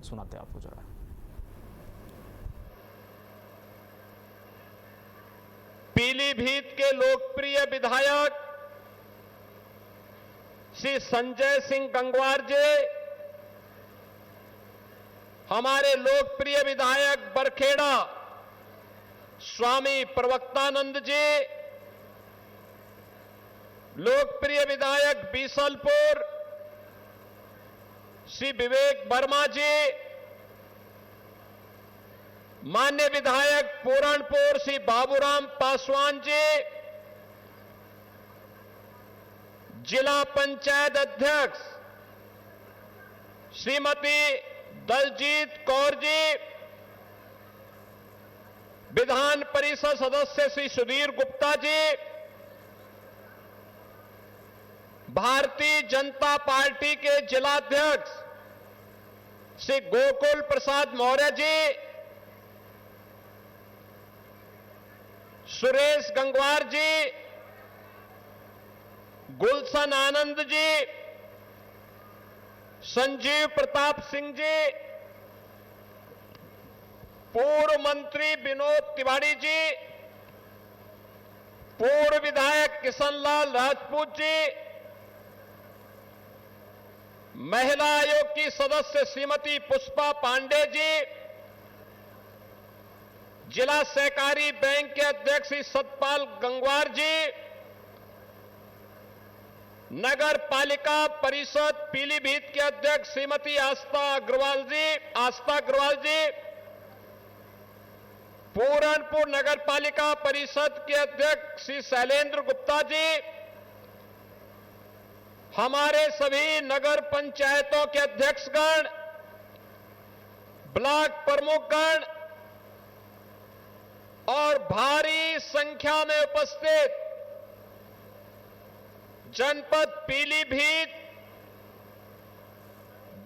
सुनाते हैं आपको जरा। पीलीभीत के लोकप्रिय विधायक श्री संजय सिंह गंगवार जी, हमारे लोकप्रिय विधायक बरखेड़ा स्वामी प्रवक्तानंद जी, लोकप्रिय विधायक बीसलपुर श्री विवेक वर्मा जी, माननीय विधायक पूरणपुर श्री बाबूराम पासवान जी, जिला पंचायत अध्यक्ष श्रीमती दलजीत कौर जी, विधान परिषद सदस्य श्री सुधीर गुप्ता जी, भारतीय जनता पार्टी के जिलाध्यक्ष श्री गोकुल प्रसाद मौर्य जी, सुरेश गंगवार जी, गुलशन आनंद जी, संजीव प्रताप सिंह जी, पूर्व मंत्री विनोद तिवारी जी, पूर्व विधायक किशनलाल राजपूत जी, महिला आयोग की सदस्य श्रीमती पुष्पा पांडे जी, जिला सहकारी बैंक के अध्यक्ष श्री सतपाल गंगवार जी, नगर पालिका परिषद पीलीभीत के अध्यक्ष श्रीमती आस्था अग्रवाल जी, पूरनपुर नगर पालिका परिषद के अध्यक्ष श्री शैलेंद्र गुप्ता जी, हमारे सभी नगर पंचायतों के अध्यक्षगण, ब्लॉक प्रमुखगण और भारी संख्या में उपस्थित जनपद पीलीभीत,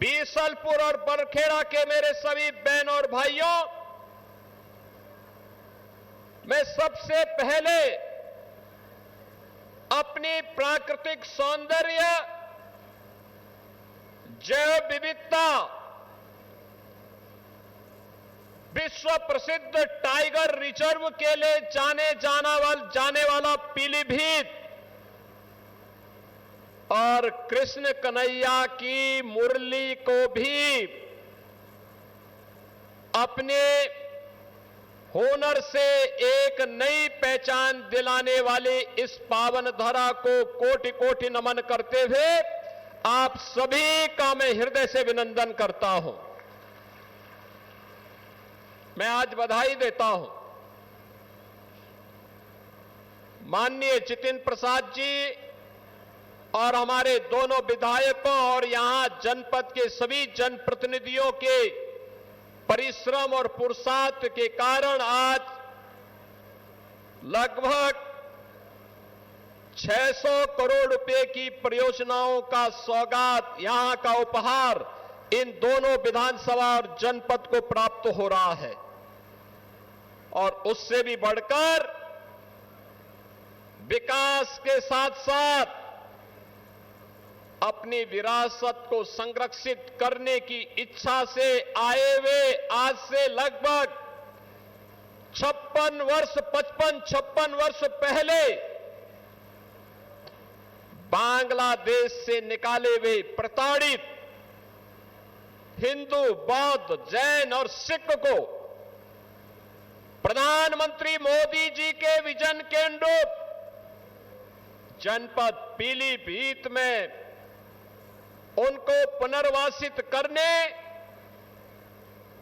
बीसलपुर और बरखेड़ा के मेरे सभी बहन और भाइयों, मैं सबसे पहले अपनी प्राकृतिक सौंदर्य, जैव विविधता, विश्व प्रसिद्ध टाइगर रिजर्व के लिए जाने वाला पीलीभीत और कृष्ण कन्हैया की मुरली को भी अपने हुनर से एक नई पहचान दिलाने वाली इस पावन धरा को कोटि कोटि नमन करते हुए आप सभी का मैं हृदय से अभिनंदन करता हूं। मैं आज बधाई देता हूं माननीय जितिन प्रसाद जी और हमारे दोनों विधायकों और यहां जनपद के सभी जनप्रतिनिधियों के परिश्रम और पुरुषार्थ के कारण आज लगभग 600 करोड़ रुपए की परियोजनाओं का सौगात, यहां का उपहार इन दोनों विधानसभा और जनपद को प्राप्त हो रहा है। और उससे भी बढ़कर विकास के साथ साथ अपनी विरासत को संरक्षित करने की इच्छा से आए हुए आज से लगभग 56 वर्ष पहले बांग्लादेश से निकाले हुए प्रताड़ित हिंदू, बौद्ध, जैन और सिख को प्रधानमंत्री मोदी जी के विजन के अनुरूप जनपद पीलीभीत में उनको पुनर्वासित करने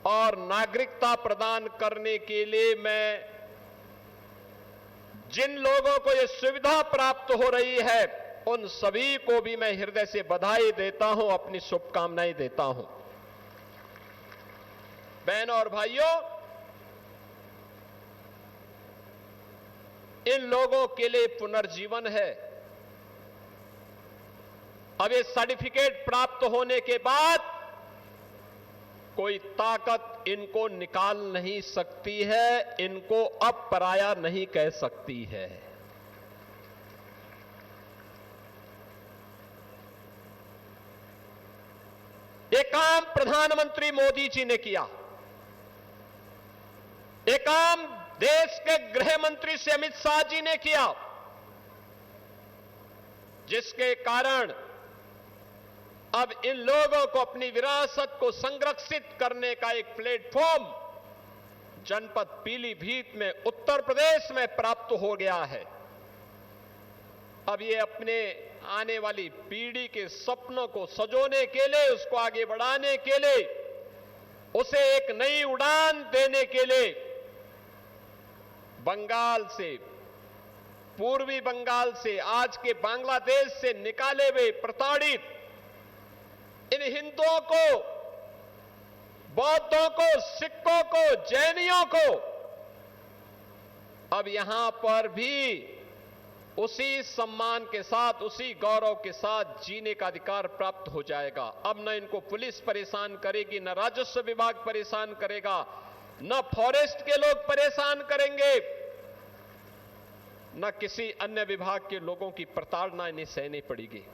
और नागरिकता प्रदान करने के लिए मैं जिन लोगों को यह सुविधा प्राप्त हो रही है उन सभी को भी मैं हृदय से बधाई देता हूं, अपनी शुभकामनाएं देता हूं। बहनों और भाइयों, इन लोगों के लिए पुनर्जीवन है। अब ये सर्टिफिकेट प्राप्त होने के बाद कोई ताकत इनको निकाल नहीं सकती है, इनको अब पराया नहीं कह सकती है। ये काम प्रधान प्रधानमंत्री मोदी जी ने किया, ये काम देश के गृह मंत्री से अमित शाह जी ने किया, जिसके कारण अब इन लोगों को अपनी विरासत को संरक्षित करने का एक प्लेटफॉर्म जनपद पीलीभीत में उत्तर प्रदेश में प्राप्त हो गया है। अब ये अपने आने वाली पीढ़ी के सपनों को सजोने के लिए, उसको आगे बढ़ाने के लिए, उसे एक नई उड़ान देने के लिए बंगाल से, पूर्वी बंगाल से, आज के बांग्लादेश से निकाले हुए प्रताड़ित इन हिंदुओं को, बौद्धों को, सिखों को, जैनियों को अब यहां पर भी उसी सम्मान के साथ, उसी गौरव के साथ जीने का अधिकार प्राप्त हो जाएगा। अब न इनको पुलिस परेशान करेगी, न राजस्व विभाग परेशान करेगा, न फॉरेस्ट के लोग परेशान करेंगे, न किसी अन्य विभाग के लोगों की प्रताड़ना इन्हें सहनी पड़ेगी।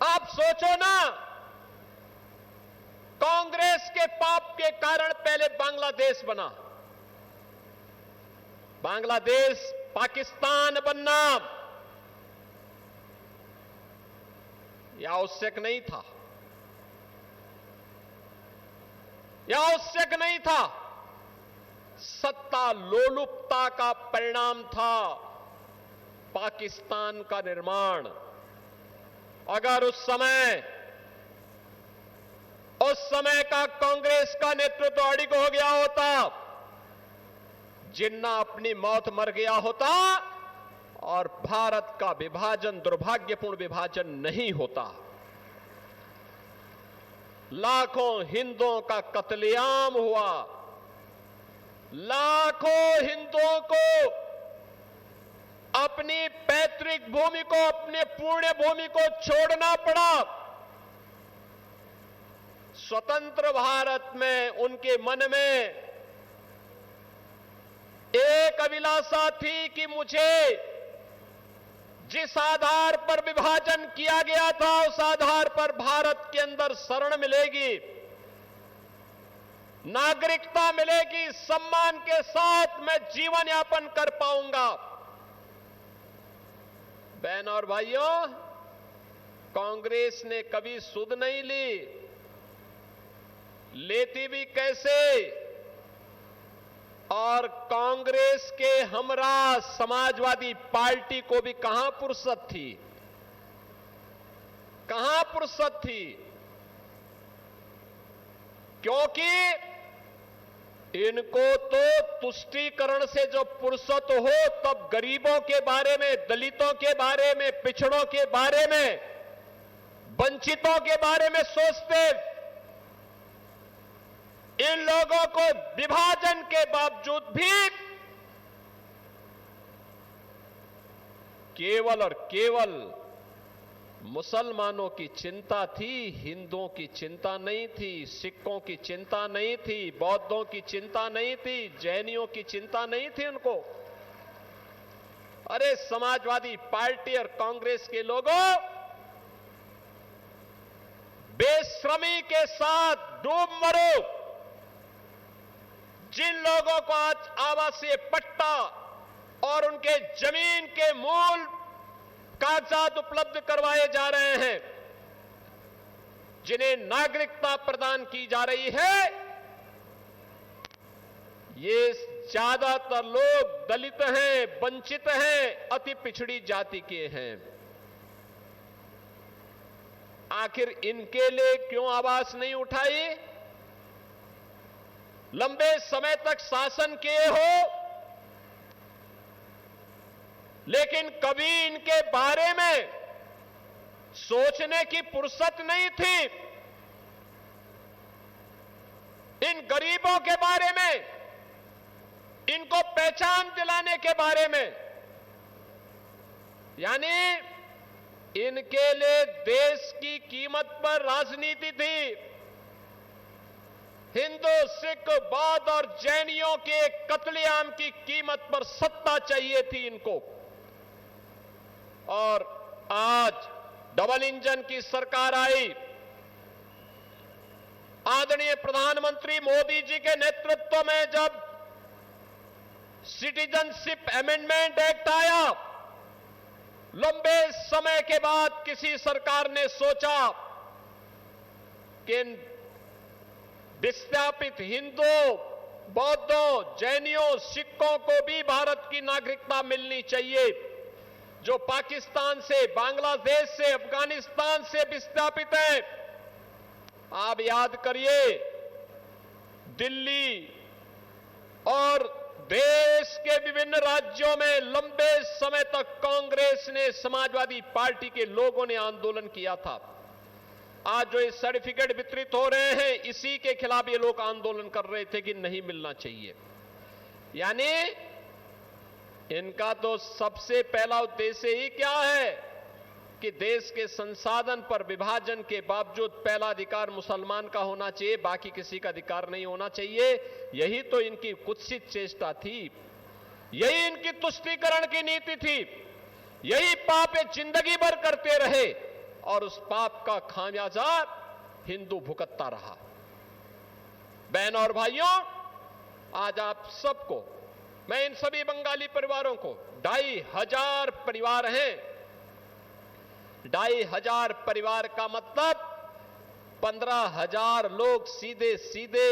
आप सोचो ना, कांग्रेस के पाप के कारण पहले बांग्लादेश बना, बांग्लादेश पाकिस्तान बनना यह आवश्यक नहीं था, यह आवश्यक नहीं था, सत्ता लोलुपता का परिणाम था पाकिस्तान का निर्माण। अगर उस समय का कांग्रेस का नेतृत्व अड़िग हो गया होता, जिन्ना अपनी मौत मर गया होता और भारत का विभाजन दुर्भाग्यपूर्ण विभाजन नहीं होता। लाखों हिंदुओं का कत्लेआम हुआ, लाखों हिंदुओं को अपनी पैतृक भूमि को, अपने पुण्य भूमि को छोड़ना पड़ा। स्वतंत्र भारत में उनके मन में एक अभिलाषा थी कि मुझे जिस आधार पर विभाजन किया गया था, उस आधार पर भारत के अंदर शरण मिलेगी, नागरिकता मिलेगी, सम्मान के साथ मैं जीवन यापन कर पाऊंगा। बहनों और भाइयों, कांग्रेस ने कभी सुध नहीं ली, लेती भी कैसे? और कांग्रेस के हमरा समाजवादी पार्टी को भी कहां फुर्सत थी, कहां फुर्सत थी? क्योंकि इनको तो तुष्टीकरण से जब फुर्सत हो तब गरीबों के बारे में, दलितों के बारे में, पिछड़ों के बारे में, वंचितों के बारे में सोचते। इन लोगों को विभाजन के बावजूद भी केवल और केवल मुसलमानों की चिंता थी, हिंदुओं की चिंता नहीं थी, सिखों की चिंता नहीं थी, बौद्धों की चिंता नहीं थी, जैनियों की चिंता नहीं थी उनको। अरे समाजवादी पार्टी और कांग्रेस के लोगों, बेशर्मी के साथ डूब मरो। जिन लोगों को आज आवासीय पट्टा और उनके जमीन के मूल कागजात उपलब्ध करवाए जा रहे हैं, जिन्हें नागरिकता प्रदान की जा रही है, ये ज्यादातर लोग दलित हैं, वंचित हैं, अति पिछड़ी जाति के हैं। आखिर इनके लिए क्यों आवाज नहीं उठाई? लंबे समय तक शासन किए हो, लेकिन कभी इनके बारे में सोचने की फुर्सत नहीं थी। इन गरीबों के बारे में, इनको पहचान दिलाने के बारे में, यानी इनके लिए देश की कीमत पर राजनीति थी। हिंदू, सिख, बौद्ध और जैनियों के कत्लेआम की कीमत पर सत्ता चाहिए थी इनको। और आज डबल इंजन की सरकार आई, आदरणीय प्रधानमंत्री मोदी जी के नेतृत्व में जब सिटीजनशिप अमेंडमेंट एक्ट आया, लंबे समय के बाद किसी सरकार ने सोचा कि विस्थापित हिंदुओं, बौद्धों, जैनियों, सिखों को भी भारत की नागरिकता मिलनी चाहिए। जो पाकिस्तान से, बांग्लादेश से, अफगानिस्तान से विस्थापित हैं, आप याद करिए, दिल्ली और देश के विभिन्न राज्यों में लंबे समय तक कांग्रेस ने, समाजवादी पार्टी के लोगों ने आंदोलन किया था। आज जो ये सर्टिफिकेट वितरित हो रहे हैं, इसी के खिलाफ ये लोग आंदोलन कर रहे थे कि नहीं मिलना चाहिए। यानी इनका तो सबसे पहला उद्देश्य ही क्या है कि देश के संसाधन पर विभाजन के बावजूद पहला अधिकार मुसलमान का होना चाहिए, बाकी किसी का अधिकार नहीं होना चाहिए। यही तो इनकी कुत्सित चेष्टा थी, यही इनकी तुष्टीकरण की नीति थी, यही पाप ये जिंदगी भर करते रहे और उस पाप का खामियाजा हिंदू भुगतता रहा। बहन और भाइयों, आज आप सबको, मैं इन सभी बंगाली परिवारों को, 2,500 परिवार हैं, 2,500 परिवार का मतलब 15,000 लोग सीधे सीधे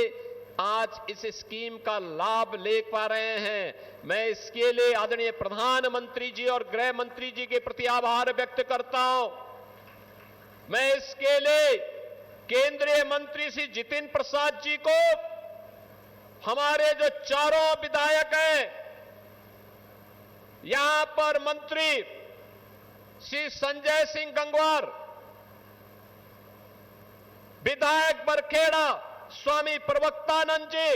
आज इस स्कीम का लाभ ले पा रहे हैं। मैं इसके लिए आदरणीय प्रधानमंत्री जी और गृह मंत्री जी के प्रति आभार व्यक्त करता हूं। मैं इसके लिए केंद्रीय मंत्री श्री जितिन प्रसाद जी को, हमारे जो चारों विधायक हैं, यहां पर मंत्री श्री संजय सिंह गंगवार, विधायक बरखेड़ा स्वामी प्रवक्तानंद जी,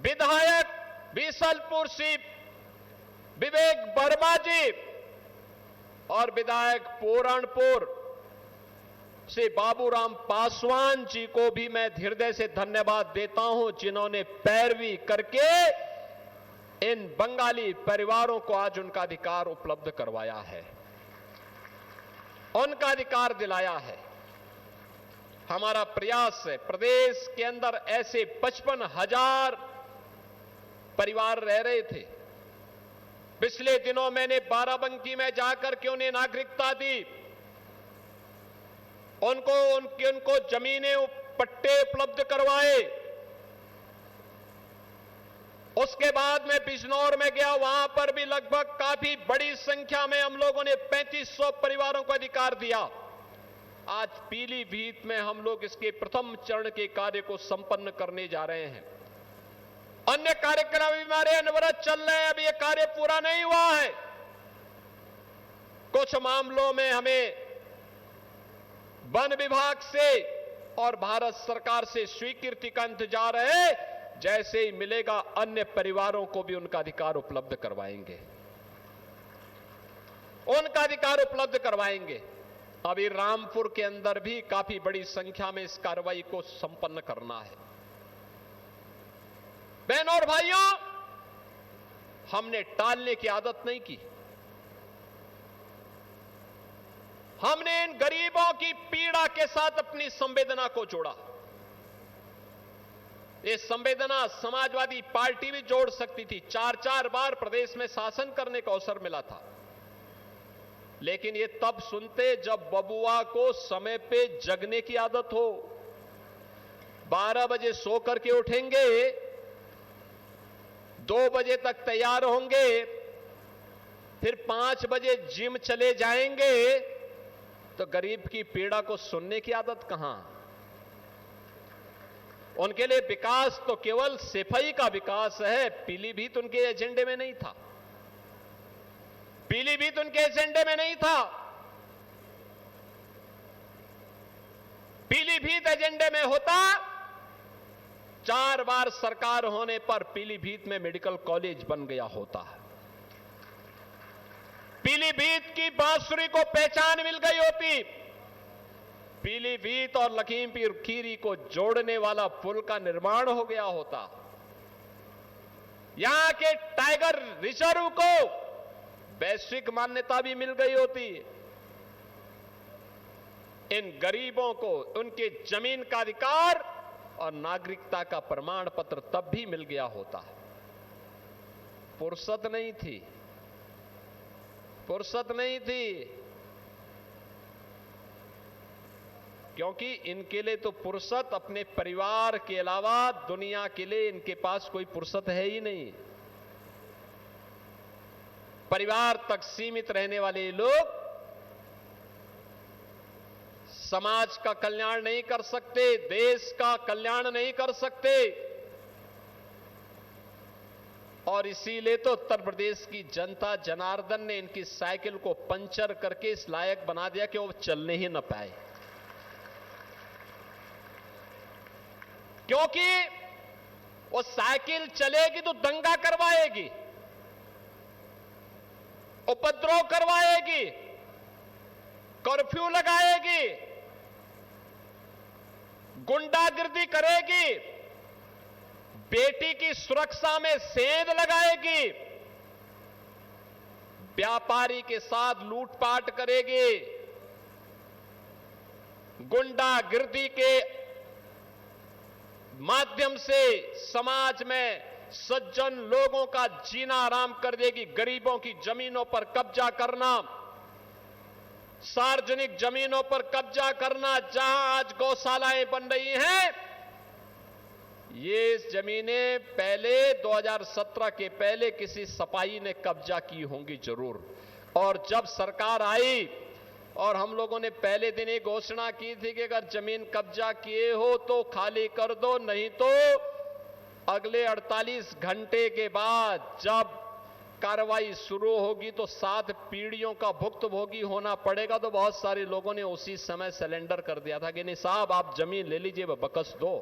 विधायक बीसलपुर श्री विवेक वर्मा जी और विधायक पूरणपुर श्री बाबूराम पासवान जी को भी मैं हृदय से धन्यवाद देता हूं, जिन्होंने पैरवी करके इन बंगाली परिवारों को आज उनका अधिकार उपलब्ध करवाया है, उनका अधिकार दिलाया है। हमारा प्रयास है, प्रदेश के अंदर ऐसे 55,000 परिवार रह रहे थे। पिछले दिनों मैंने बाराबंकी में जाकर के उन्हें नागरिकता दी, उनको जमीनें, पट्टे उपलब्ध करवाए। उसके बाद मैं बिजनौर में गया, वहां पर भी लगभग काफी बड़ी संख्या में हम लोगों ने 3500 परिवारों को अधिकार दिया। आज पीलीभीत में हम लोग इसके प्रथम चरण के कार्य को संपन्न करने जा रहे हैं। अन्य कार्यक्रम भी हमारे अनवरत चल रहे हैं, अभी यह कार्य पूरा नहीं हुआ है। कुछ मामलों में हमें वन विभाग से और भारत सरकार से स्वीकृति का इंतजार है। जैसे ही मिलेगा, अन्य परिवारों को भी उनका अधिकार उपलब्ध करवाएंगे, उनका अधिकार उपलब्ध करवाएंगे। अभी रामपुर के अंदर भी काफी बड़ी संख्या में इस कार्रवाई को संपन्न करना है। बहनों और भाइयों, हमने टालने की आदत नहीं की। हमने इन गरीबों की पीड़ा के साथ अपनी संवेदना को जोड़ा। ये संवेदना समाजवादी पार्टी भी जोड़ सकती थी। 4-4 बार प्रदेश में शासन करने का अवसर मिला था, लेकिन ये तब सुनते जब बबुआ को समय पे जगने की आदत हो। 12 बजे सो करके उठेंगे, 2 बजे तक तैयार होंगे, फिर 5 बजे जिम चले जाएंगे, तो गरीब की पीड़ा को सुनने की आदत कहां? उनके लिए विकास तो केवल सिपाही का विकास है। पीलीभीत उनके एजेंडे में नहीं था, पीलीभीत उनके एजेंडे में नहीं था। पीलीभीत एजेंडे में होता, 4 बार सरकार होने पर पीलीभीत में मेडिकल कॉलेज बन गया होता। पीलीभीत की बांसुरी को पहचान मिल गई होती। पीलीभीत और लखीमपुर खीरी को जोड़ने वाला पुल का निर्माण हो गया होता। यहां के टाइगर रिजर्व को वैश्विक मान्यता भी मिल गई होती। इन गरीबों को उनके जमीन का अधिकार और नागरिकता का प्रमाण पत्र तब भी मिल गया होता। फुर्सत नहीं थी, फुर्सत नहीं थी, क्योंकि इनके लिए तो फुर्सत अपने परिवार के अलावा दुनिया के लिए इनके पास कोई फुर्सत है ही नहीं। परिवार तक सीमित रहने वाले लोग समाज का कल्याण नहीं कर सकते, देश का कल्याण नहीं कर सकते। और इसीलिए तो उत्तर प्रदेश की जनता जनार्दन ने इनकी साइकिल को पंचर करके इस लायक बना दिया कि वो चलने ही न पाए, क्योंकि वो साइकिल चलेगी तो दंगा करवाएगी, उपद्रव करवाएगी, कर्फ्यू लगाएगी, गुंडागिर्दी करेगी, बेटी की सुरक्षा में सेंध लगाएगी, व्यापारी के साथ लूटपाट करेगी, गुंडागिर्दी के माध्यम से समाज में सज्जन लोगों का जीना आराम कर देगी। गरीबों की जमीनों पर कब्जा करना, सार्वजनिक जमीनों पर कब्जा करना, जहां आज गौशालाएं बन रही हैं, ये जमीनें पहले 2017 के पहले किसी सपाई ने कब्जा की होंगी जरूर। और जब सरकार आई और हम लोगों ने पहले दिन एक घोषणा की थी कि अगर जमीन कब्जा किए हो तो खाली कर दो, नहीं तो अगले 48 घंटे के बाद जब कार्रवाई शुरू होगी तो 7 पीढ़ियों का भुक्तभोगी होना पड़ेगा। तो बहुत सारे लोगों ने उसी समय सरेंडर कर दिया था कि नहीं साहब आप जमीन ले लीजिए, बकस दो।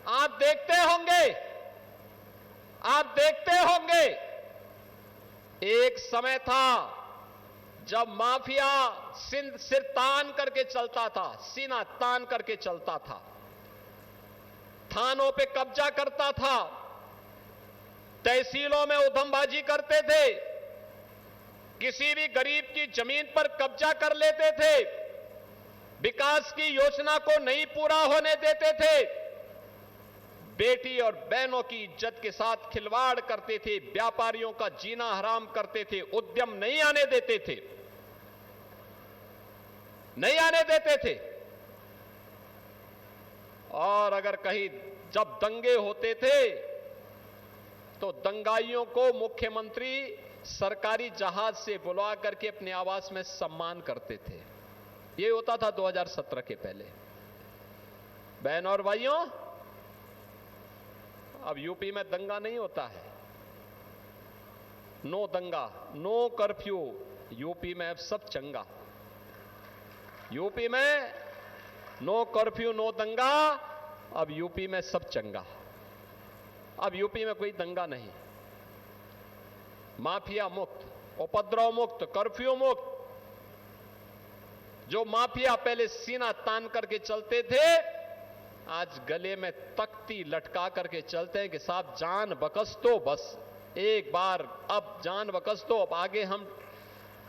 आप देखते होंगे एक समय था जब माफिया सिर तान करके चलता था, सीना तान करके चलता था, थानों पे कब्जा करता था, तहसीलों में उधमबाजी करते थे, किसी भी गरीब की जमीन पर कब्जा कर लेते थे, विकास की योजना को नहीं पूरा होने देते थे, बेटी और बहनों की इज्जत के साथ खिलवाड़ करते थे, व्यापारियों का जीना हराम करते थे, उद्यम नहीं आने देते थे, नहीं आने देते थे। और अगर कहीं जब दंगे होते थे तो दंगाइयों को मुख्यमंत्री सरकारी जहाज से बुला करके अपने आवास में सम्मान करते थे। यह होता था 2017 के पहले। बहन और भाइयों, अब यूपी में दंगा नहीं होता है, नो दंगा, नो कर्फ्यू। यूपी में अब सब चंगा। यूपी में नो कर्फ्यू, नो दंगा, अब यूपी में सब चंगा। अब यूपी में कोई दंगा नहीं, माफिया मुक्त, उपद्रव मुक्त, कर्फ्यू मुक्त। जो माफिया पहले सीना तान करके चलते थे, आज गले में तख्ती लटका करके चलते हैं कि साहब जान बकस दो, बस एक बार अब जान बकस दो, अब आगे हम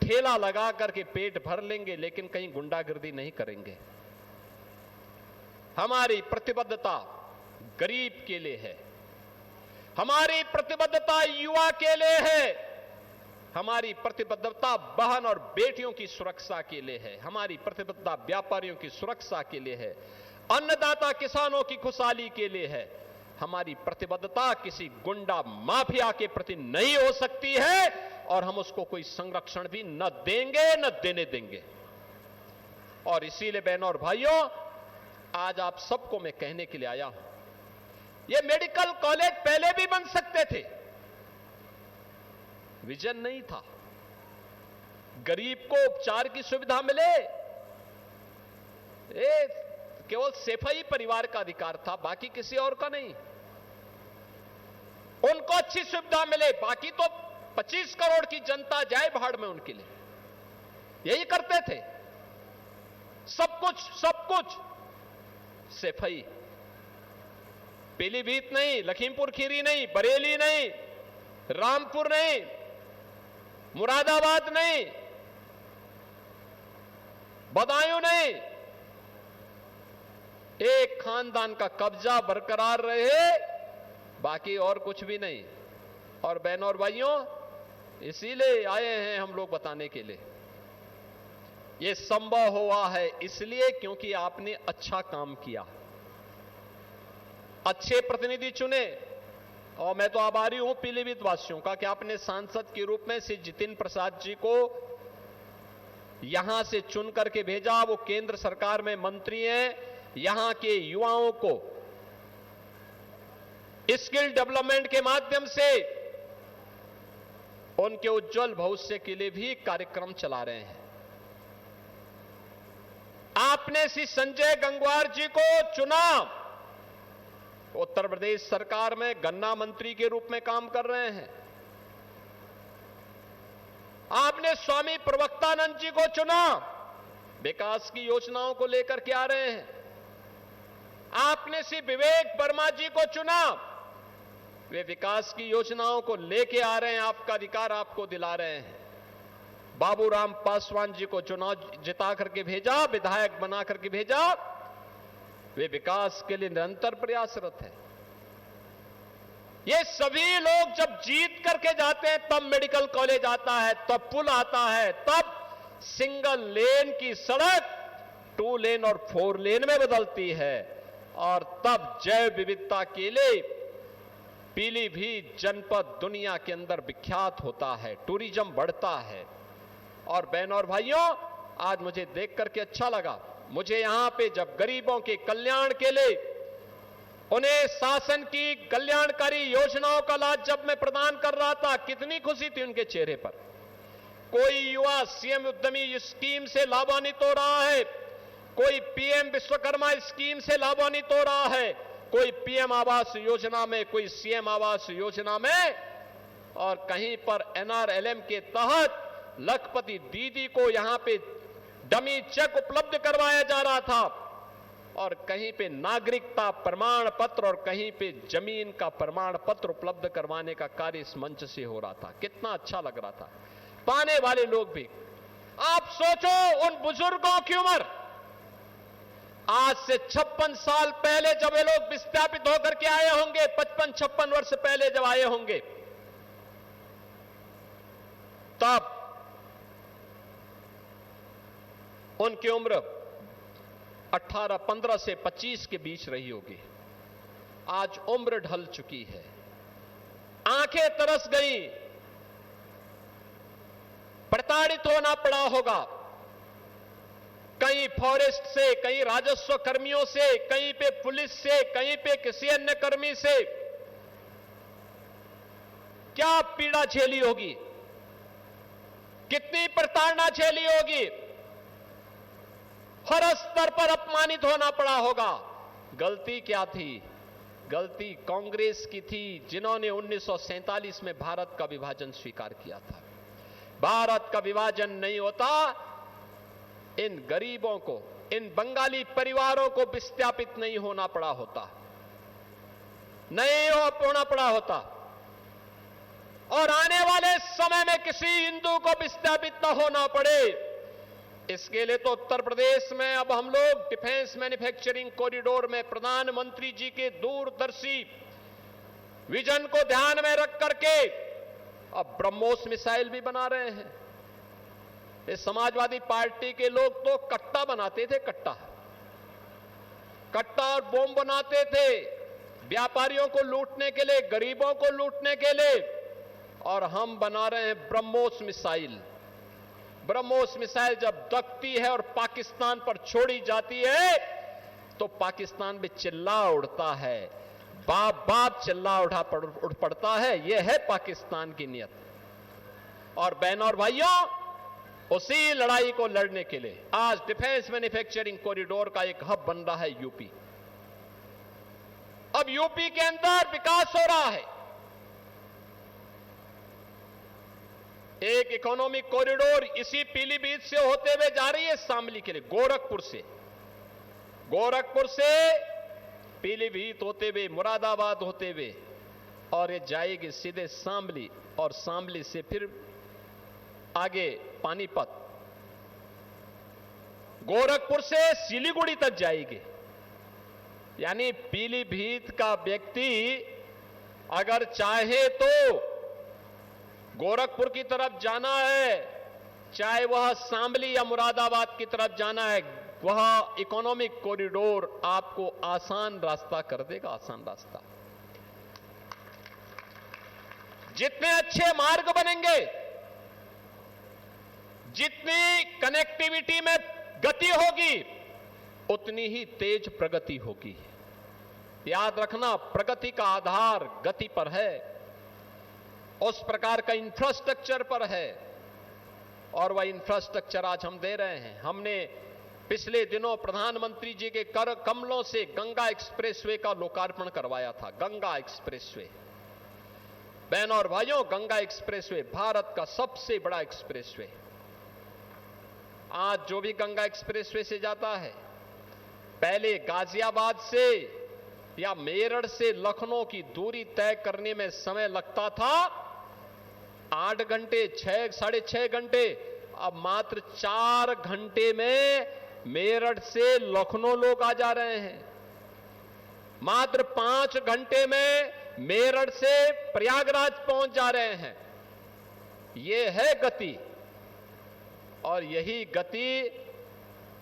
ठेला लगा करके पेट भर लेंगे, लेकिन कहीं गुंडागिर्दी नहीं करेंगे। हमारी प्रतिबद्धता गरीब के लिए है, हमारी प्रतिबद्धता युवा के लिए है, हमारी प्रतिबद्धता बहन और बेटियों की सुरक्षा के लिए है, हमारी प्रतिबद्धता व्यापारियों की सुरक्षा के लिए है, अन्नदाता किसानों की खुशहाली के लिए है। हमारी प्रतिबद्धता किसी गुंडा माफिया के प्रति नहीं हो सकती है और हम उसको कोई संरक्षण भी न देंगे न देने देंगे। और इसीलिए बहनों और भाइयों, आज आप सबको मैं कहने के लिए आया हूं, ये मेडिकल कॉलेज पहले भी बन सकते थे, विजन नहीं था। गरीब को उपचार की सुविधा मिले, केवल सेफई परिवार का अधिकार था, बाकी किसी और का नहीं। उनको अच्छी सुविधा मिले, बाकी तो 25 करोड़ की जनता जाए भाड़ में उनके लिए, यही करते थे। सब कुछ सेफई। पीलीभीत नहीं, लखीमपुर खीरी नहीं, बरेली नहीं, रामपुर नहीं, मुरादाबाद नहीं, बदायूं नहीं, एक खानदान का कब्जा बरकरार रहे, बाकी और कुछ भी नहीं। और बहनों और भाइयों, इसीलिए आए हैं हम लोग बताने के लिए। यह संभव हुआ है इसलिए क्योंकि आपने अच्छा काम किया, अच्छे प्रतिनिधि चुने। और मैं तो आभारी हूं पीलीभीत वासियों का कि आपने सांसद के रूप में श्री जितिन प्रसाद जी को यहां से चुन करके भेजा। वो केंद्र सरकार में मंत्री हैं। यहां के युवाओं को स्किल डेवलपमेंट के माध्यम से उनके उज्जवल भविष्य के लिए भी कार्यक्रम चला रहे हैं। आपने श्री संजय गंगवार जी को चुना, उत्तर प्रदेश सरकार में गन्ना मंत्री के रूप में काम कर रहे हैं। आपने स्वामी प्रवक्तानंद जी को चुना, विकास की योजनाओं को लेकर के आ रहे हैं। आपने श्री विवेक वर्मा जी को चुना, वे विकास की योजनाओं को लेके आ रहे हैं, आपका अधिकार आपको दिला रहे हैं। बाबूराम पासवान जी को चुनाव जिता करके भेजा, विधायक बना करके भेजा, वे विकास के लिए निरंतर प्रयासरत है। ये सभी लोग जब जीत करके जाते हैं तब मेडिकल कॉलेज आता है, तब पुल आता है, तब सिंगल लेन की सड़क 2 लेन और 4 लेन में बदलती है, और तब जैव विविधता के लिए पीलीभीत जनपद दुनिया के अंदर विख्यात होता है, टूरिज्म बढ़ता है। और बहनों और भाइयों, आज मुझे देख करके अच्छा लगा। मुझे यहां पे जब गरीबों के कल्याण के लिए उन्हें शासन की कल्याणकारी योजनाओं का लाभ जब मैं प्रदान कर रहा था, कितनी खुशी थी उनके चेहरे पर। कोई युवा सीएम उद्यमी स्कीम से लाभान्वित हो रहा है, कोई पीएम विश्वकर्मा स्कीम से लाभान्वित हो रहा है, कोई पीएम आवास योजना में, कोई सीएम आवास योजना में, और कहीं पर एनआरएलएम के तहत लखपति दीदी को यहां पे डमी चेक उपलब्ध करवाया जा रहा था, और कहीं पे नागरिकता प्रमाण पत्र और कहीं पे जमीन का प्रमाण पत्र उपलब्ध करवाने का कार्य इस मंच से हो रहा था। कितना अच्छा लग रहा था। पाने वाले लोग भी, आप सोचो उन बुजुर्गों की उम्र आज से 56 साल पहले जब ये लोग विस्थापित होकर के आए होंगे, 55-56 वर्ष पहले जब आए होंगे, तब उनकी उम्र 15 से 25 के बीच रही होगी। आज उम्र ढल चुकी है, आंखें तरस गई, प्रताड़ित होना पड़ा होगा। कहीं फॉरेस्ट से, कहीं राजस्व कर्मियों से, कहीं पे पुलिस से, कहीं पे किसी अन्य कर्मी से क्या पीड़ा झेली होगी, कितनी प्रताड़ना झेली होगी। हर स्तर पर अपमानित होना पड़ा होगा। गलती क्या थी? गलती कांग्रेस की थी, जिन्होंने 1947 में भारत का विभाजन स्वीकार किया था। भारत का विभाजन नहीं होता, इन गरीबों को, इन बंगाली परिवारों को विस्थापित नहीं होना पड़ा होता, नहीं होना पड़ा होता, और आने वाले समय में किसी हिंदू को विस्थापित न होना पड़े। इसके लिए तो उत्तर प्रदेश में अब हम लोग डिफेंस मैन्युफैक्चरिंग कॉरिडोर में प्रधानमंत्री जी के दूरदर्शी विजन को ध्यान में रख करके अब ब्रह्मोस मिसाइल भी बना रहे हैं। ये समाजवादी पार्टी के लोग तो कट्टा बनाते थे, कट्टा और बम बनाते थे व्यापारियों को लूटने के लिए, गरीबों को लूटने के लिए, और हम बना रहे हैं ब्रह्मोस मिसाइल। ब्रह्मोस मिसाइल जब दगती है और पाकिस्तान पर छोड़ी जाती है तो पाकिस्तान में चिल्ला उड़ता है, बाप बाप चिल्ला उड़ पड़ता है। यह है पाकिस्तान की नीयत। और बहनों और भाइयों, उसी लड़ाई को लड़ने के लिए आज डिफेंस मैन्युफैक्चरिंग कॉरिडोर का एक हब बन रहा है यूपी। अब यूपी के अंदर विकास हो रहा है। एक इकोनॉमिक कॉरिडोर इसी पीलीभीत से होते हुए जा रही है शामली के लिए, गोरखपुर से पीलीभीत होते हुए, मुरादाबाद होते हुए, और ये जाएगी सीधे शामली, और शामली से फिर आगे पानीपत, गोरखपुर से सिलीगुड़ी तक जाएगी। यानी पीलीभीत का व्यक्ति अगर चाहे तो गोरखपुर की तरफ जाना है, चाहे वह शामली या मुरादाबाद की तरफ जाना है, वह इकोनॉमिक कॉरिडोर आपको आसान रास्ता कर देगा, आसान रास्ता। जितने अच्छे मार्ग बनेंगे, जितनी कनेक्टिविटी में गति होगी, उतनी ही तेज प्रगति होगी। याद रखना, प्रगति का आधार गति पर है, उस प्रकार का इंफ्रास्ट्रक्चर पर है, और वह इंफ्रास्ट्रक्चर आज हम दे रहे हैं। हमने पिछले दिनों प्रधानमंत्री जी के कर कमलों से गंगा एक्सप्रेसवे का लोकार्पण करवाया था। गंगा एक्सप्रेसवे, बहनों और भाइयों, गंगा एक्सप्रेसवे भारत का सबसे बड़ा एक्सप्रेसवे। आज जो भी गंगा एक्सप्रेसवे से जाता है, पहले गाजियाबाद से या मेरठ से लखनऊ की दूरी तय करने में समय लगता था 8 घंटे, 6 साढ़े 6 घंटे। अब मात्र 4 घंटे में मेरठ से लखनऊ लोग आ जा रहे हैं। मात्र 5 घंटे में मेरठ से प्रयागराज पहुंच जा रहे हैं। यह है गति, और यही गति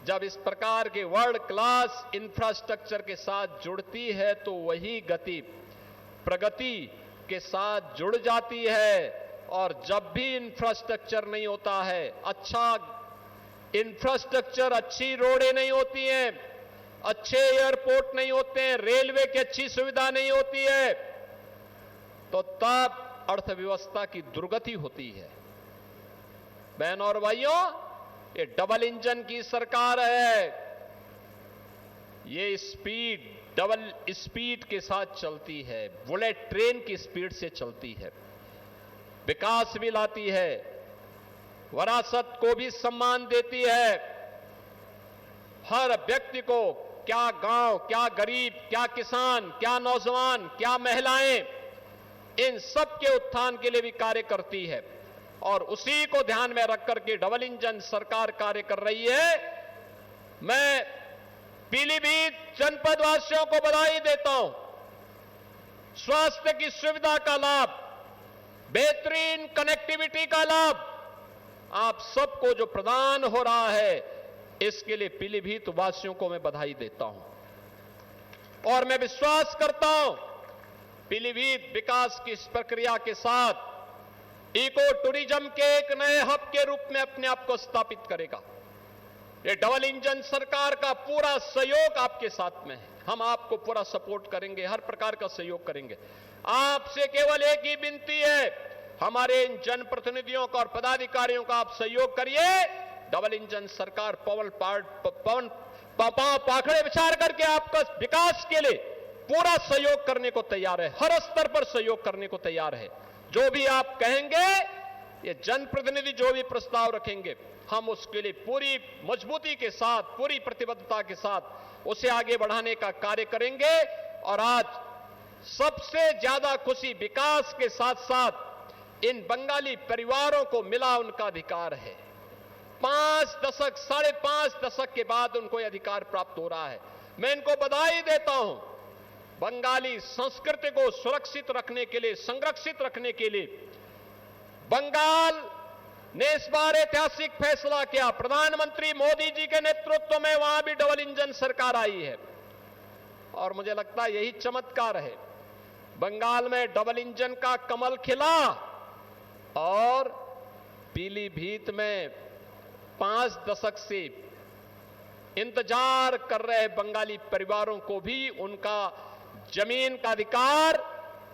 जब इस प्रकार के वर्ल्ड क्लास इंफ्रास्ट्रक्चर के साथ जुड़ती है, तो वही गति प्रगति के साथ जुड़ जाती है। और जब भी इंफ्रास्ट्रक्चर नहीं होता है, अच्छा इंफ्रास्ट्रक्चर, अच्छी रोडें नहीं होती हैं, अच्छे एयरपोर्ट नहीं होते हैं, रेलवे की अच्छी सुविधा नहीं होती है, तो तब अर्थव्यवस्था की दुर्गति होती है। बहनों और भाइयों, ये डबल इंजन की सरकार है। ये स्पीड डबल स्पीड के साथ चलती है, बुलेट ट्रेन की स्पीड से चलती है, विकास भी लाती है, विरासत को भी सम्मान देती है। हर व्यक्ति को, क्या गांव, क्या गरीब, क्या किसान, क्या नौजवान, क्या महिलाएं, इन सब के उत्थान के लिए भी कार्य करती है। और उसी को ध्यान में रख करके डबल इंजन सरकार कार्य कर रही है। मैं पीलीभीत जनपद वासियों को बधाई देता हूं। स्वास्थ्य की सुविधा का लाभ, बेहतरीन कनेक्टिविटी का लाभ आप सबको जो प्रदान हो रहा है, इसके लिए पीलीभीत वासियों को मैं बधाई देता हूं। और मैं विश्वास करता हूं, पीलीभीत विकास की इस प्रक्रिया के साथ इको टूरिज्म के एक नए हब के रूप में अपने आप को स्थापित करेगा। ये डबल इंजन सरकार का पूरा सहयोग आपके साथ में है। हम आपको पूरा सपोर्ट करेंगे, हर प्रकार का सहयोग करेंगे। आपसे केवल एक ही विनती है, हमारे इन जनप्रतिनिधियों का और पदाधिकारियों का आप सहयोग करिए। डबल इंजन सरकार पवन पाखड़े विचार करके आपका विकास के लिए पूरा सहयोग करने को तैयार है, हर स्तर पर सहयोग करने को तैयार है। जो भी आप कहेंगे, ये जनप्रतिनिधि जो भी प्रस्ताव रखेंगे, हम उसके लिए पूरी मजबूती के साथ, पूरी प्रतिबद्धता के साथ उसे आगे बढ़ाने का कार्य करेंगे। और आज सबसे ज्यादा खुशी विकास के साथ साथ इन बंगाली परिवारों को मिला उनका अधिकार है। 5 दशक, 5.5 दशक के बाद उनको यह अधिकार प्राप्त हो रहा है। मैं इनको बधाई देता हूं। बंगाली संस्कृति को सुरक्षित रखने के लिए, संरक्षित रखने के लिए बंगाल ने इस बार ऐतिहासिक फैसला किया। प्रधानमंत्री मोदी जी के नेतृत्व में वहां भी डबल इंजन सरकार आई है, और मुझे लगता है यही चमत्कार है। बंगाल में डबल इंजन का कमल खिला, और पीलीभीत में 5 दशक से इंतजार कर रहे बंगाली परिवारों को भी उनका जमीन का अधिकार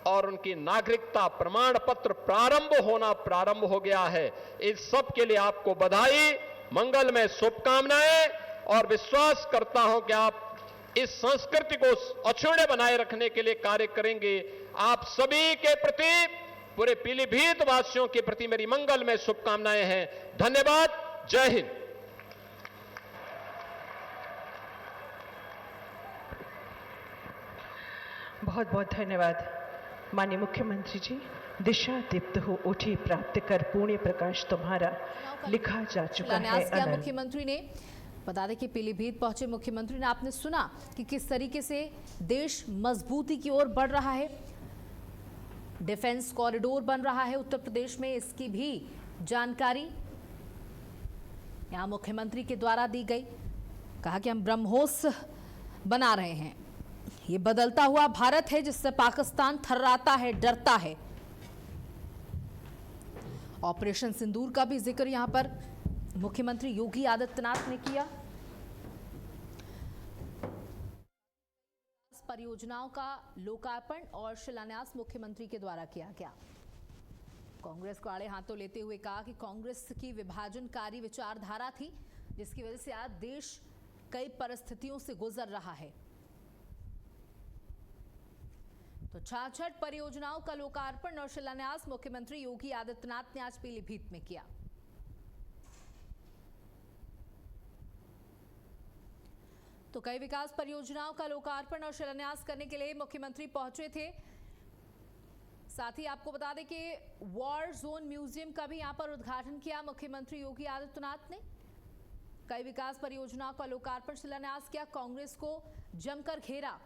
और उनकी नागरिकता प्रमाण पत्र प्रारंभ हो गया है। इस सब के लिए आपको बधाई, मंगलमय शुभकामनाएं, और विश्वास करता हूं कि आप इस संस्कृति को अक्षुण्य बनाए रखने के लिए कार्य करेंगे। आप सभी के प्रति, पूरे पीलीभीत वासियों के प्रति मेरी मंगलमय शुभकामनाएं हैं। धन्यवाद। जय हिंद। बहुत बहुत धन्यवाद माननीय मुख्यमंत्री जी। दिशा दीप्त हो उठी प्राप्त कर पुण्य प्रकाश तुम्हारा लिखा जा चुका है। मुख्यमंत्री ने बता दें कि पीलीभीत पहुंचे मुख्यमंत्री ने आपने सुना कि किस तरीके से देश मजबूती की ओर बढ़ रहा है, डिफेंस कॉरिडोर बन रहा है उत्तर प्रदेश में, इसकी भी जानकारी यहां मुख्यमंत्री के द्वारा दी गई। कहा कि हम ब्रह्मोस बना रहे हैं, ये बदलता हुआ भारत है जिससे पाकिस्तान थर्राता है, डरता है। ऑपरेशन सिंदूर का भी जिक्र यहां पर मुख्यमंत्री योगी आदित्यनाथ ने किया। परियोजनाओं का लोकार्पण और शिलान्यास मुख्यमंत्री के द्वारा किया गया। कांग्रेस को आड़े हाथों लेते हुए कहा कि कांग्रेस की विभाजनकारी विचारधारा थी जिसकी वजह से आज देश कई परिस्थितियों से गुजर रहा है। तो 66 परियोजनाओं का लोकार्पण और शिलान्यास मुख्यमंत्री योगी आदित्यनाथ ने आज पीलीभीत में किया। तो कई विकास परियोजनाओं का लोकार्पण और शिलान्यास करने के लिए मुख्यमंत्री पहुंचे थे। साथ ही आपको बता दें कि वॉर जोन म्यूजियम का भी यहां पर उद्घाटन किया मुख्यमंत्री योगी आदित्यनाथ ने। कई विकास परियोजनाओं का लोकार्पण शिलान्यास किया। कांग्रेस को जमकर घेरा,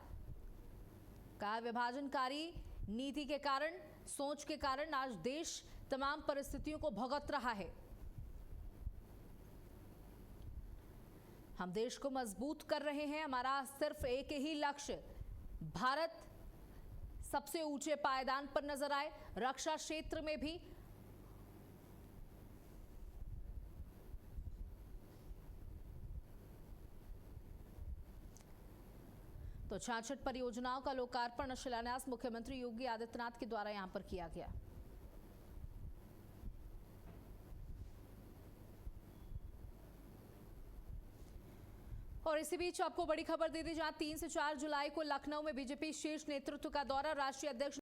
कहा विभाजनकारी नीति के कारण, सोच के कारण आज देश तमाम परिस्थितियों को भुगत रहा है। हम देश को मजबूत कर रहे हैं, हमारा सिर्फ एक ही लक्ष्य, भारत सबसे ऊंचे पायदान पर नजर आए, रक्षा क्षेत्र में भी। तो 66 परियोजनाओं का लोकार्पण और शिलान्यास मुख्यमंत्री योगी आदित्यनाथ के द्वारा यहां पर किया गया। और इसी बीच आपको बड़ी खबर दे दी, जहां 3 से 4 जुलाई को लखनऊ में बीजेपी शीर्ष नेतृत्व का दौरा, राष्ट्रीय अध्यक्ष